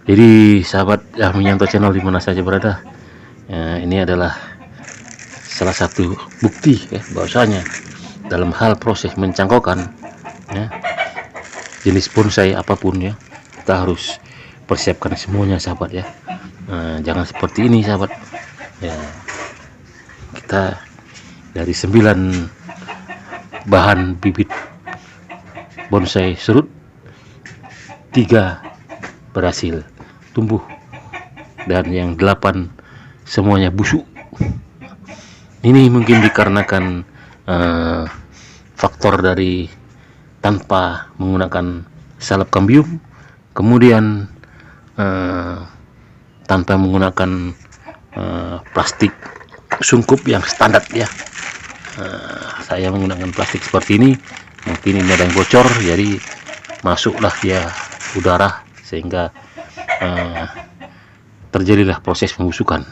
Jadi sahabat Yahmianto channel di mana saja berada, ini adalah salah satu bukti ya bahwasanya dalam hal proses mencangkokkan ya, jenis bonsai apapun ya, kita harus persiapkan semuanya sahabat ya. Jangan seperti ini sahabat ya, kita dari 9 bahan bibit bonsai serut, 3 berhasil tumbuh dan yang 8 semuanya busuk. Ini mungkin dikarenakan faktor dari tanpa menggunakan salep kambium, kemudian tanpa menggunakan plastik sungkup yang standar ya. Saya menggunakan plastik seperti ini, mungkin ini ada yang bocor, jadi masuklah dia udara sehingga terjadilah proses pembusukan.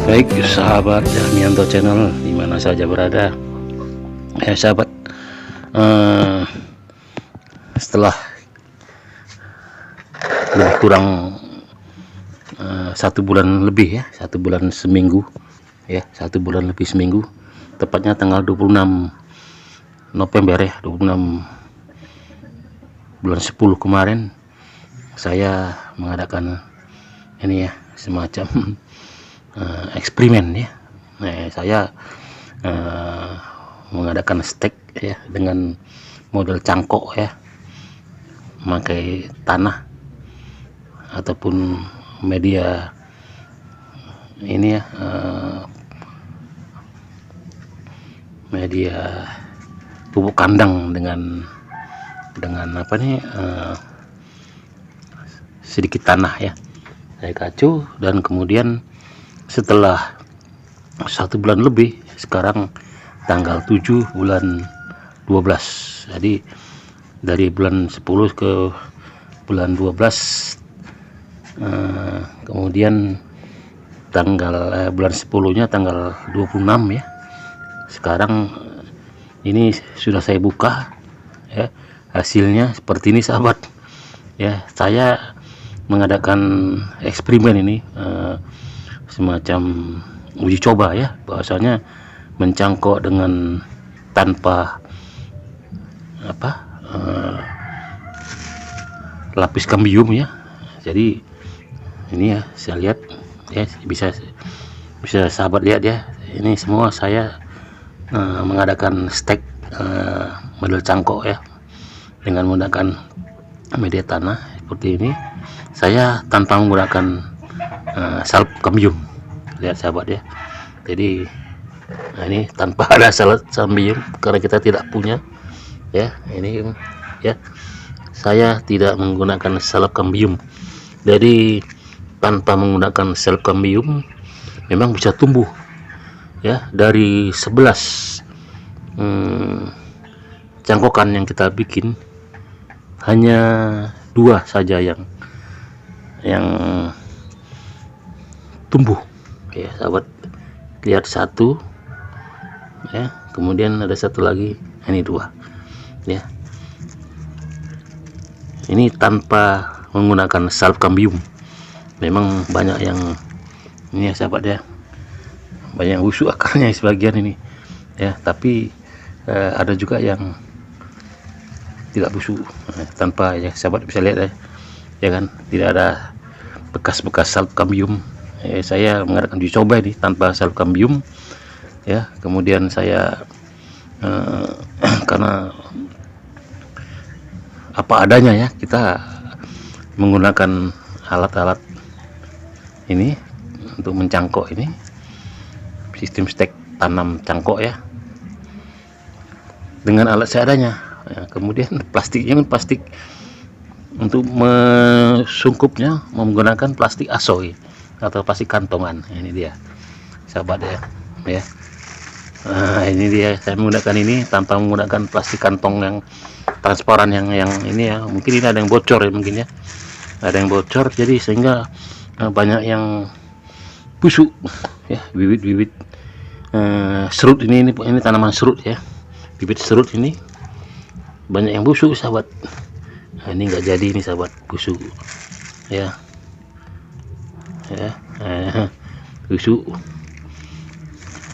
Baik sahabat Yahmianto channel dimana saja berada ya sahabat, setelah lebih kurang 1 bulan lebih ya, 1 bulan seminggu ya, 1 bulan lebih seminggu, tepatnya tanggal 26 November ya, 26 bulan 10 kemarin saya mengadakan ini ya, semacam eksperimen ya. Saya mengadakan stek ya dengan model cangkok ya, memakai tanah ataupun media ini ya, media pupuk kandang dengan apa nih, sedikit tanah ya, saya kacu, dan kemudian setelah 1 bulan lebih, sekarang tanggal 7 bulan 12, jadi dari bulan 10 ke bulan 12, kemudian tanggal bulan 10-nya tanggal 26 ya. Sekarang ini sudah saya buka ya, hasilnya seperti ini sahabat ya. Saya mengadakan eksperimen ini semacam uji coba ya, bahwasanya mencangkok dengan tanpa lapis kambium ya. Jadi ini ya, saya lihat ya, bisa sahabat lihat ya, ini semua saya mengadakan stek model cangkok ya, dengan menggunakan media tanah seperti ini. Saya tanpa menggunakan salep kambium, lihat sahabat ya. Jadi ini tanpa ada salep kambium karena kita tidak punya ya. Ini ya, saya tidak menggunakan salep kambium. Jadi tanpa menggunakan salep kambium, memang bisa tumbuh ya. Dari 11 cangkokan yang kita bikin, hanya 2 saja yang tumbuh ya sahabat. Lihat 1 ya, kemudian ada 1 lagi, ini 2 ya. Ini tanpa menggunakan salvkambium. Memang banyak yang ini ya sahabat ya, banyak yang busuk akarnya sebagian ini ya, tapi ada juga yang tidak busuk tanpa, ya sahabat bisa lihat ya kan, tidak ada bekas-bekas salvkambium. Saya mengadakan uji coba ini tanpa salvkambium ya. Kemudian saya karena apa adanya ya, kita menggunakan alat-alat ini untuk mencangkok ini, sistem stek tanam cangkok ya, dengan alat seadanya ya. Kemudian plastiknya kan plastik untuk mesungkupnya menggunakan plastik asoy atau plastik kantongan. Ini dia sahabat ya. Nah, ini dia, saya menggunakan ini tanpa menggunakan plastik kantong yang transparan yang ini ya. Mungkin ini ada yang bocor ya, mungkin ya ada yang bocor, jadi sehingga banyak yang busuk ya. Bibit-bibit serut ini tanaman serut ya, bibit serut ini banyak yang busuk sahabat. Nah, ini enggak jadi ini sahabat, busuk ya busuk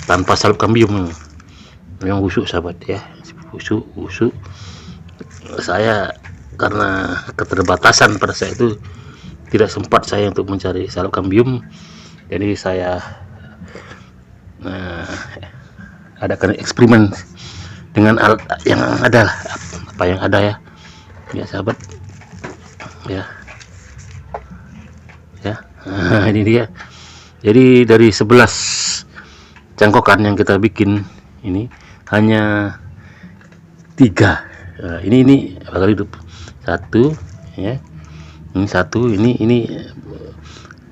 tanpa salvkambium, memang busuk sahabat ya, busuk. Saya karena keterbatasan pada saat itu tidak sempat saya untuk mencari salvkambium, jadi saya adakan eksperimen dengan alat yang ada, apa yang ada ya sahabat ya. Nah, ini dia. Jadi dari 11 cangkokan yang kita bikin ini hanya 3. Nah, ini bakal hidup 1 ya. Ini 1, ini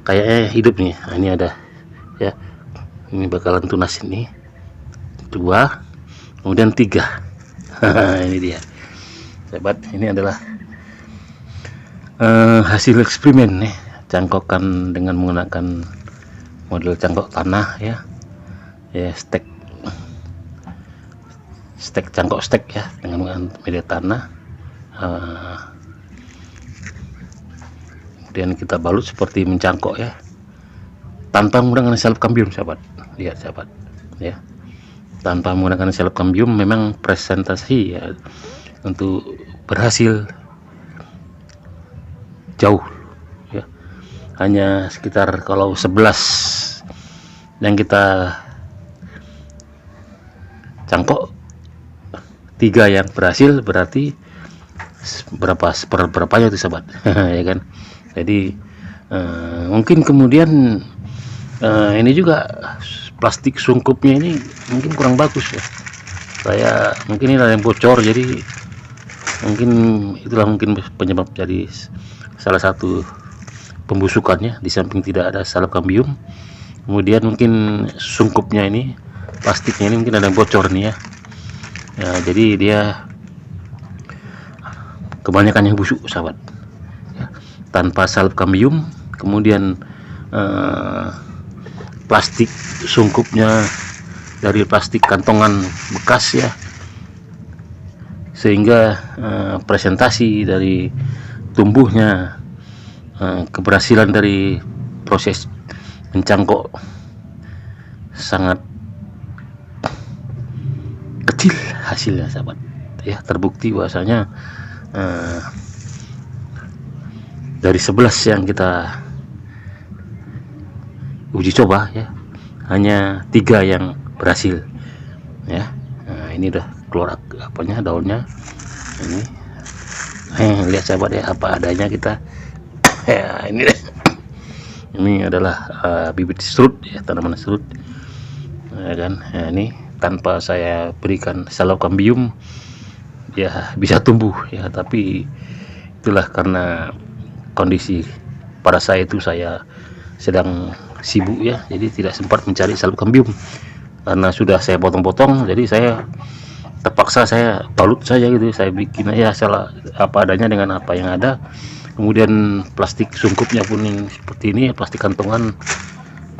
kayaknya hidup nih. Nah, ini ada ya. Ini bakalan tunas ini 2, kemudian 3. Ini dia sahabat, ini adalah hasil eksperimen nih, cangkokan dengan menggunakan model cangkok tanah ya, cangkok stek ya, dengan menggunakan media tanah. Kemudian kita balut seperti mencangkok ya, tanpa menggunakan salvkambium sahabat. Lihat sahabat ya, tanpa menggunakan salvkambium. Memang presentasi ya untuk berhasil jauh ya, hanya sekitar kalau 11 yang kita cangkok, 3 yang berhasil, berarti berapanya itu sahabat. Ya kan. Jadi mungkin kemudian ini juga plastik sungkupnya ini mungkin kurang bagus ya. Saya mungkin ini ada yang bocor, jadi mungkin itulah mungkin penyebab jadi salah satu pembusukannya, di samping tidak ada salvkambium. Kemudian mungkin sungkupnya ini, plastiknya ini mungkin ada yang bocor nih ya. Jadi dia kebanyakan yang busuk sahabat ya, tanpa salvkambium. Kemudian plastik sungkupnya dari plastik kantongan bekas ya, sehingga presentasi dari tumbuhnya, keberhasilan dari proses mencangkok sangat kecil hasilnya sahabat ya. Terbukti bahwasanya dari 11 yang kita uji coba ya, hanya 3 yang berhasil ya. Nah, ini udah keluar apanya, daunnya ini. Lihat sahabat ya, apa adanya kita ya. Ini adalah bibit serut ya, tanaman serut ya kan. Nah, ini tanpa saya berikan salvkambium ya bisa tumbuh ya, tapi itulah karena kondisi pada saat itu saya sedang sibuk ya, jadi tidak sempat mencari salep kambium karena sudah saya potong-potong. Jadi saya terpaksa saya balut saja gitu, saya bikin ya salah apa adanya dengan apa yang ada. Kemudian plastik sungkupnya pun yang seperti ini, plastik kantongan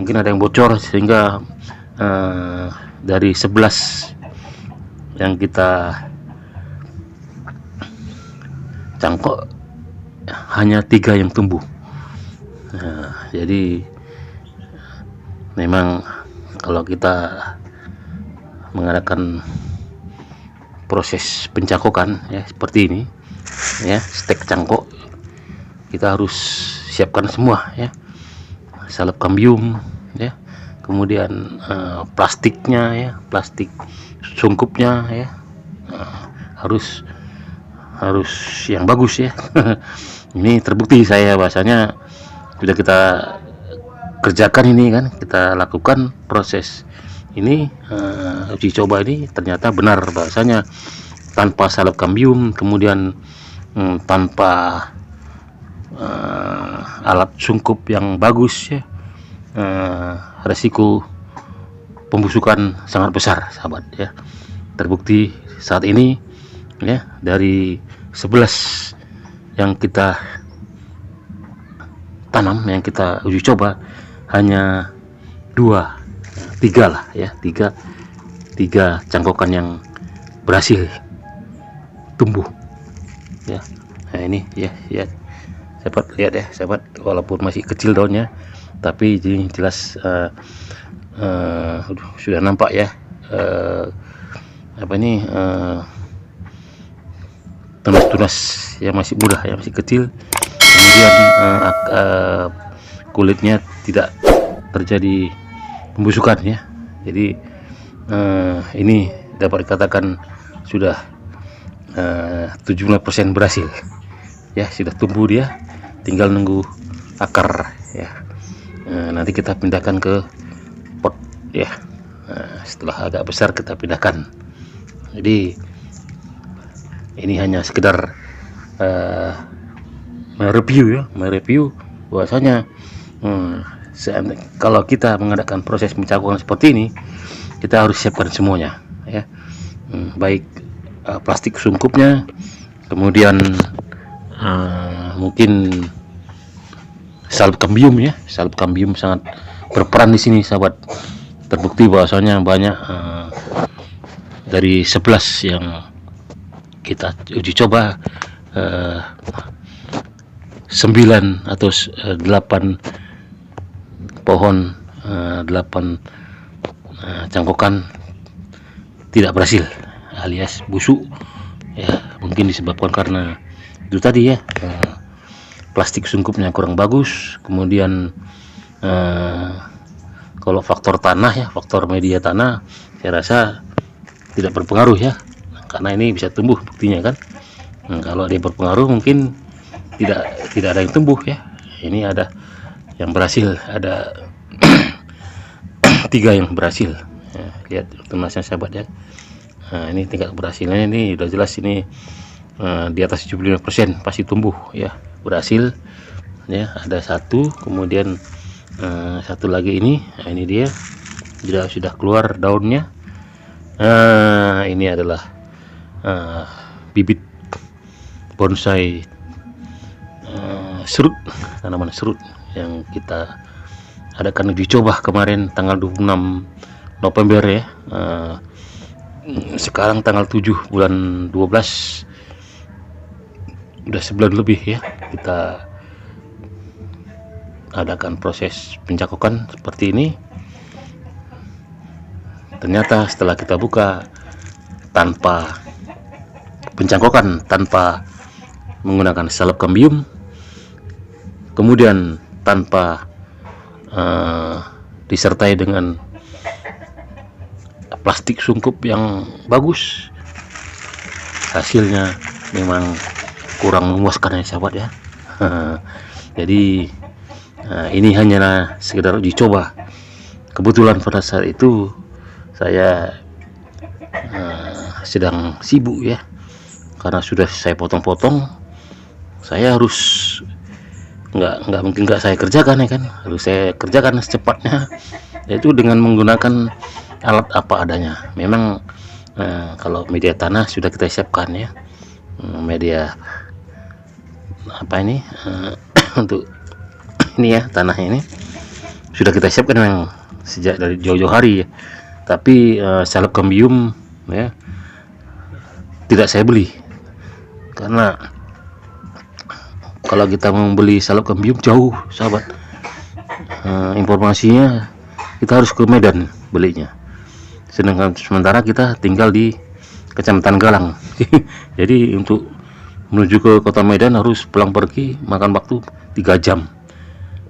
mungkin ada yang bocor sehingga dari 11 yang kita cangkok hanya 3 yang tumbuh. Jadi memang kalau kita mengadakan proses pencangkokan ya seperti ini ya, stek cangkok, kita harus siapkan semua ya, salep kambium ya, kemudian plastiknya ya, plastik sungkupnya ya, harus yang bagus ya. Ini terbukti saya bahasanya sudah kita kerjakan ini kan, kita lakukan proses ini, uji coba ini ternyata benar bahasanya tanpa salep kambium, kemudian tanpa alat sungkup yang bagus ya, resiko pembusukan sangat besar sahabat ya. Terbukti saat ini ya, dari 11 yang kita tanam, yang kita uji coba, hanya 3 lah ya, tiga cangkokan yang berhasil tumbuh ya. Nah ini ya sahabat, lihat ya sahabat, walaupun masih kecil daunnya tapi ini jelas sudah nampak ya, apa ini, tunas-tunas yang masih muda, yang masih kecil. Kemudian kulitnya tidak terjadi pembusukan ya. Jadi ini dapat dikatakan sudah 70% berhasil ya, sudah tumbuh dia, tinggal nunggu akar ya. Nanti kita pindahkan ke pot ya. Setelah agak besar kita pindahkan. Jadi ini hanya sekedar mereview bahwasanya kalau kita mengadakan proses pencangkokan seperti ini, kita harus siapkan semuanya ya, baik plastik sungkupnya, kemudian mungkin salep kambium ya. Salep kambium sangat berperan di sini sahabat. Terbukti bahwasanya banyak dari 11 yang kita uji coba, 9 atau 8 pohon, 8 cangkokan tidak berhasil alias busuk ya. Mungkin disebabkan karena itu tadi ya, plastik sungkupnya kurang bagus. Kemudian kalau faktor tanah ya, faktor media tanah, saya rasa tidak berpengaruh ya, karena ini bisa tumbuh buktinya kan. Kalau dia berpengaruh mungkin tidak ada yang tumbuh ya. Ini ada yang berhasil, ada 3 yang berhasil ya, lihat tunasnya sahabat ya. Nah, ini tingkat berhasilnya ini udah jelas, ini di atas 75% pasti tumbuh ya, berhasil ya. Ada 1, kemudian 1 lagi ini. Nah, ini dia sudah keluar daunnya. Ini adalah bibit bonsai serut, tanaman serut yang kita adakan uji coba kemarin tanggal 26 November ya. Sekarang tanggal 7 bulan 12, udah sebulan lebih ya kita adakan proses pencangkokan seperti ini. Ternyata setelah kita buka, tanpa pencangkokan, tanpa menggunakan salep kambium, kemudian tanpa disertai dengan plastik sungkup yang bagus, hasilnya memang kurang memuaskan ya sahabat ya. Jadi ini hanyalah sekedar uji coba. Kebetulan pada saat itu saya sedang sibuk ya, karena sudah saya potong-potong. Saya harus nggak mungkin nggak saya kerjakan ya kan, harus saya kerjakan secepatnya, yaitu dengan menggunakan alat apa adanya. Memang kalau media tanah sudah kita siapkan ya, media apa ini untuk ini ya, tanah ini sudah kita siapkan memang sejak dari jauh-jauh hari ya. Tapi salep kambium ya tidak saya beli, karena kalau kita membeli salep kambium jauh sahabat, informasinya kita harus ke Medan belinya, sedangkan sementara kita tinggal di Kecamatan Galang. Jadi untuk menuju ke kota Medan harus pulang pergi, makan waktu 3 jam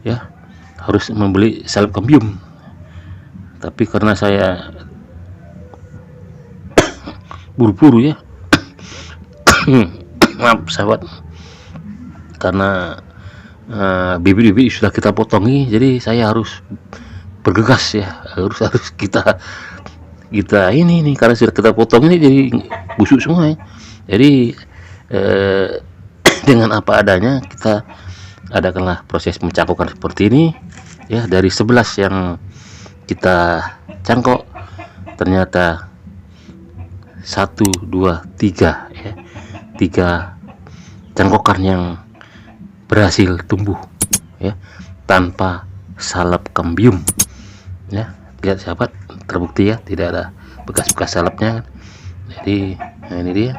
ya, harus membeli salep kambium. Tapi karena saya buru-buru ya, maaf sahabat, karena bibit-bibit sudah kita potongi, jadi saya harus bergegas ya, harus kita ini nih, karena sudah kita potong ini jadi busuk semua ya. Jadi dengan apa adanya kita adakanlah proses mencangkokkan seperti ini ya. Dari 11 yang kita cangkok, ternyata 1, 2, 3 ya, 3 cangkokan yang berhasil tumbuh ya tanpa salep kambium ya. Lihat sahabat, terbukti ya, tidak ada bekas-bekas salepnya kan. Jadi ini dia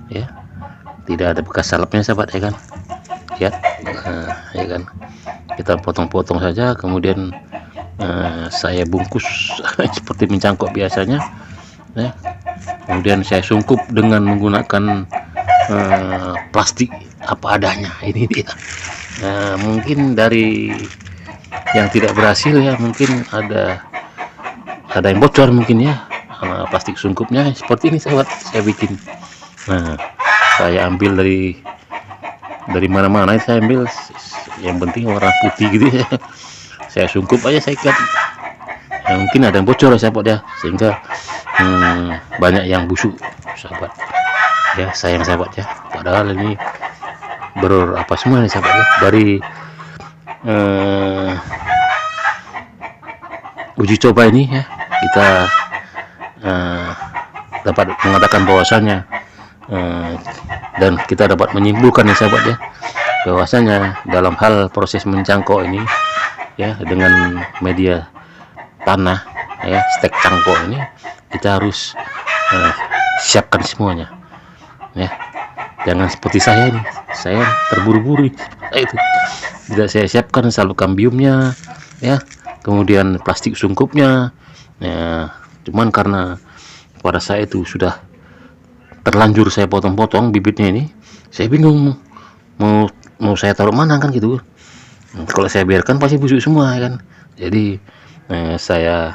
ya, tidak ada bekas salepnya sahabat ya kan. Lihat ya kan, kita potong-potong saja, kemudian saya bungkus seperti mencangkok biasanya ya. Kemudian saya sungkup dengan menggunakan plastik apa adanya. Ini dia. Mungkin dari yang tidak berhasil ya, mungkin ada yang bocor mungkin ya, plastik sungkupnya seperti ini sahabat, saya bikin. Saya ambil dari mana-mana, saya ambil yang penting warna putih gitu ya. Saya sungkup aja, saya ikat. Mungkin ada yang bocor sahabat ya, sehingga banyak yang busuk sahabat ya. Sayang sahabat ya, padahal ini berapa semua nih sahabat ya. Dari uji coba ini ya, kita dapat mengatakan bahwasannya dan kita dapat menyimpulkan nih sahabat ya, bahwasanya dalam hal proses mencangkok ini ya, dengan media tanah ya, stek cangkok ini, kita harus siapkan semuanya ya. Jangan seperti saya ini, saya terburu-buru itu, tidak saya siapkan salep kambiumnya ya, kemudian plastik sungkupnya ya. Cuman karena pada saya itu sudah terlanjur saya potong-potong bibitnya ini, saya bingung mau saya taruh mana kan gitu. Kalau saya biarkan pasti busuk semua kan. Jadi saya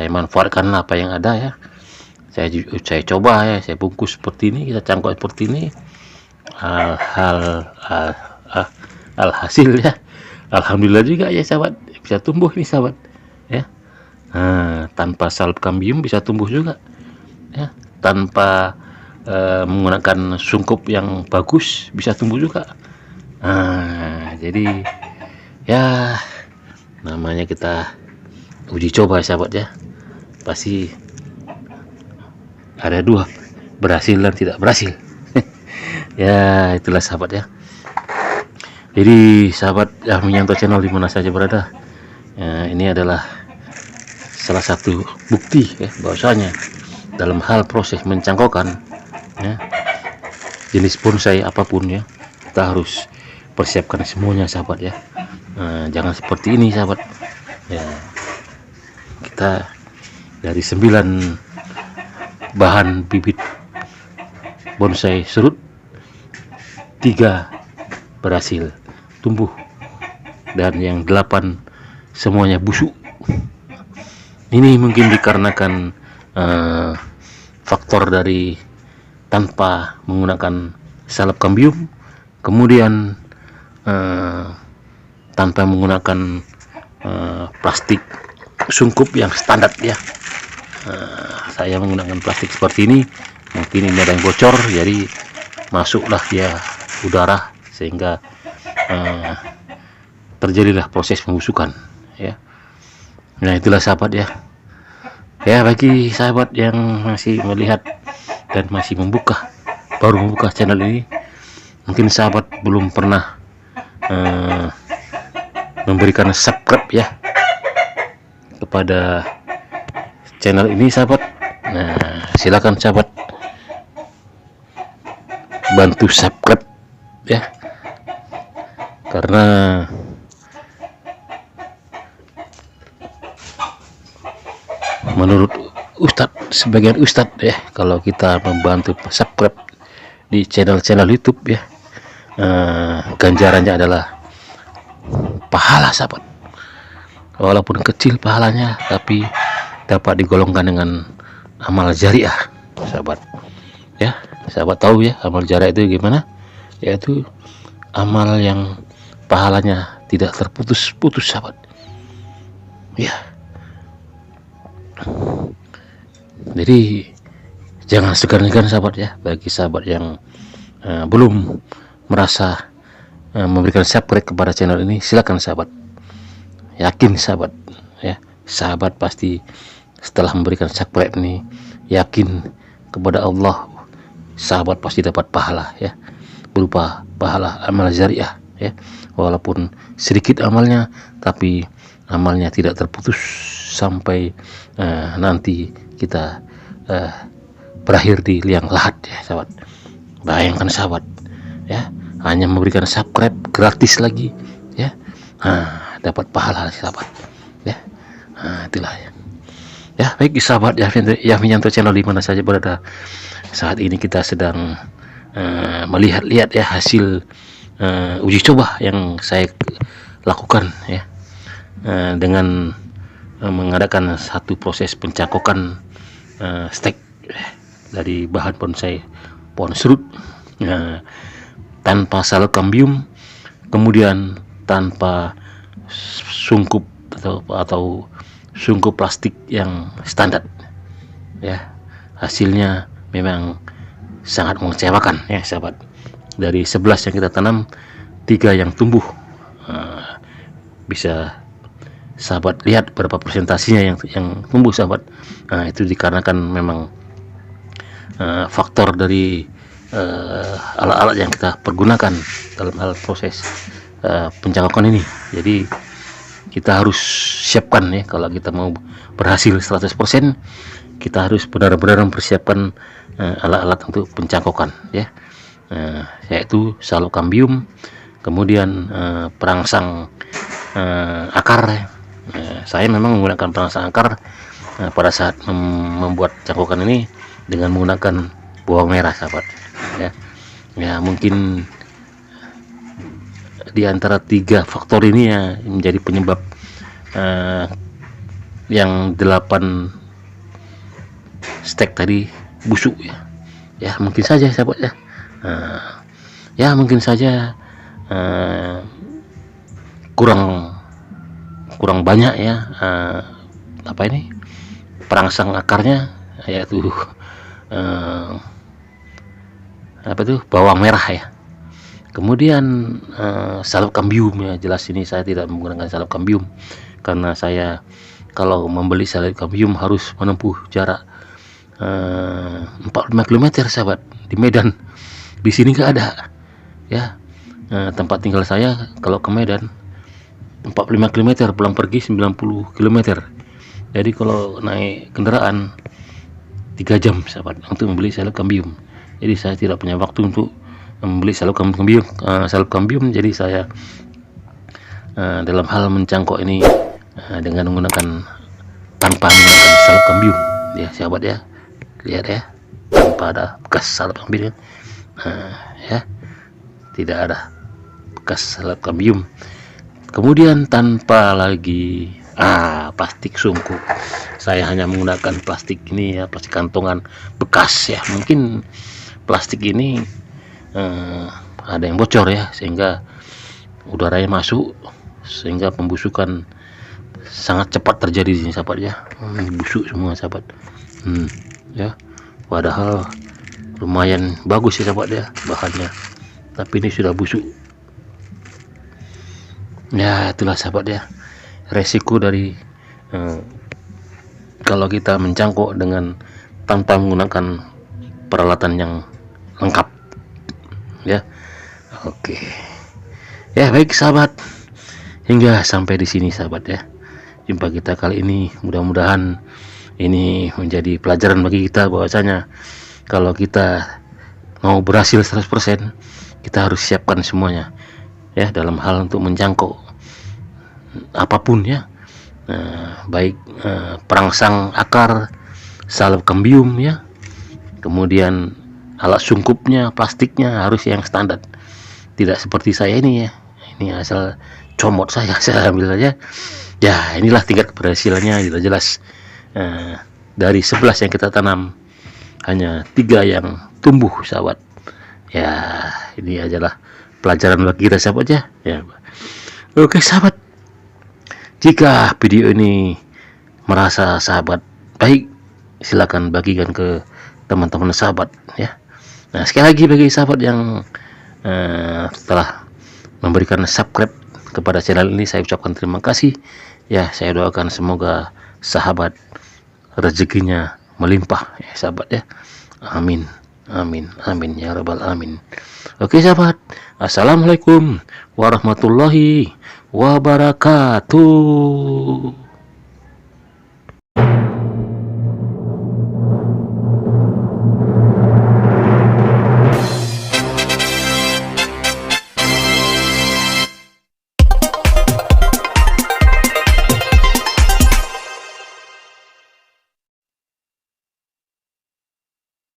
manfaatkan apa yang ada ya. Saya coba ya, saya bungkus seperti ini, kita cangkok seperti ini. Alhasil ya, alhamdulillah juga ya sahabat, bisa tumbuh ini sahabat ya. Tanpa salep kambium bisa tumbuh juga ya, tanpa menggunakan sungkup yang bagus bisa tumbuh juga. Jadi ya namanya kita uji coba sahabat ya, pasti ada 2, berhasil dan tidak berhasil. Ya itulah sahabat ya. Jadi sahabat yang menyantau channel dimana saja berada, ini adalah salah satu bukti ya, bahwasanya dalam hal proses mencangkokkan ya, jenis bonsai apapun ya, kita harus persiapkan semuanya sahabat ya. Jangan seperti ini sahabat ya, kita dari 9 bahan bibit bonsai serut, 3 berhasil tumbuh dan yang 8 semuanya busuk. Ini mungkin dikarenakan faktor dari tanpa menggunakan salep kambium, kemudian tanpa menggunakan plastik sungkup yang standar ya. Saya menggunakan plastik seperti ini, mungkin ini ada yang bocor, jadi masuklah dia udara sehingga terjadilah proses pembusukan ya. Nah itulah sahabat ya. Ya bagi sahabat yang masih melihat dan masih baru membuka channel ini, mungkin sahabat belum pernah memberikan subscribe ya kepada channel ini sahabat. Nah silakan sahabat bantu subscribe ya, karena menurut sebagian Ustadz ya, kalau kita membantu subscribe di channel-channel YouTube ya, ganjarannya adalah pahala sahabat. Walaupun kecil pahalanya, tapi dapat digolongkan dengan amal jariah sahabat ya. Sahabat tahu ya amal jariah itu gimana? Yaitu amal yang pahalanya tidak terputus-putus sahabat ya. Jadi jangan segan-segan sahabat ya, bagi sahabat yang belum merasa memberikan subscribe kepada channel ini, silakan sahabat. Yakin sahabat ya, sahabat pasti setelah memberikan subscribe ini, yakin kepada Allah, sahabat pasti dapat pahala ya, berupa pahala amal jariah ya. Walaupun sedikit amalnya, tapi amalnya tidak terputus sampai nanti kita berakhir di liang lahat ya sahabat. Bayangkan sahabat ya, hanya memberikan subscribe gratis lagi ya, dapat pahala sahabat ya. Itulah ya. Baik sahabat Yahmiyanto channel di mana saja berada saat ini, kita sedang melihat-lihat ya hasil uji coba yang saya lakukan ya, dengan mengadakan satu proses pencangkokan stek dari bahan bonsai pohon serut tanpa salkambium, kemudian tanpa sungkup atau sungkup plastik yang standar ya. Hasilnya memang sangat mengecewakan ya sahabat. Dari 11 yang kita tanam, 3 yang tumbuh. Bisa sahabat lihat berapa presentasinya yang tumbuh sahabat. Itu dikarenakan memang faktor dari alat-alat yang kita pergunakan dalam hal proses pencangkokan ini. Jadi kita harus siapkan ya, kalau kita mau berhasil 100%, kita harus benar-benar mempersiapkan alat-alat untuk pencangkokan ya, yaitu salkambium, kemudian perangsang akar. Saya memang menggunakan perangsang akar pada saat membuat cangkokan ini dengan menggunakan bawang merah sahabat ya. Mungkin di antara 3 faktor ini ya menjadi penyebab yang 8 stek tadi busuk ya. Mungkin saja sahabat ya, ya mungkin saja kurang banyak ya perangsang akarnya, yaitu bawang merah ya. Kemudian salkambium ya, jelas ini saya tidak menggunakan salkambium karena saya kalau membeli salkambium harus menempuh jarak 45 km sahabat di Medan. Di sini nggak ada ya. Tempat tinggal saya kalau ke Medan 45 km, pulang pergi 90 km. Jadi kalau naik kendaraan 3 jam sahabat untuk membeli salkambium. Jadi saya tidak punya waktu untuk membeli salkambium. Jadi saya dalam hal mencangkok ini dengan menggunakan tanpa menggunakan salkambium ya sahabat ya. Lihat ya, tanpa ada bekas salkambium ya, tidak ada bekas salkambium. Kemudian tanpa lagi plastik sungkup, saya hanya menggunakan plastik ini ya, plastik kantongan bekas ya. Mungkin plastik ini ada yang bocor ya, sehingga udaranya masuk, sehingga pembusukan sangat cepat terjadi di sini sahabat ya. Busuk semua sahabat ya, padahal lumayan bagus ya sahabat ya bahannya, tapi ini sudah busuk Ya itulah sahabat ya, resiko dari kalau kita mencangkok dengan tanpa menggunakan peralatan yang lengkap ya. Oke ya, baik sahabat, hingga sampai di sini sahabat ya jumpa kita kali ini. Mudah-mudahan ini menjadi pelajaran bagi kita bahwasanya kalau kita mau berhasil 100%, kita harus siapkan semuanya ya dalam hal untuk menjangkau apapun ya, baik perangsang akar, salep kambium ya, kemudian alat sungkupnya, plastiknya harus yang standar, tidak seperti saya ini ya, ini asal comot saya ambil aja ya. Inilah tingkat keberhasilannya jelas. Dari 11 yang kita tanam hanya 3 yang tumbuh sahabat ya. Ini adalah pelajaran bagi kita sahabat ya. Oke sahabat, jika video ini merasa sahabat baik, silakan bagikan ke teman-teman sahabat ya. Nah sekali lagi bagi sahabat yang telah memberikan subscribe kepada channel ini, saya ucapkan terima kasih ya. Saya doakan semoga sahabat rezekinya melimpah ya sahabat ya. Amin amin amin ya rabbal alamin. Oke sahabat, assalamualaikum warahmatullahi wabarakatuh.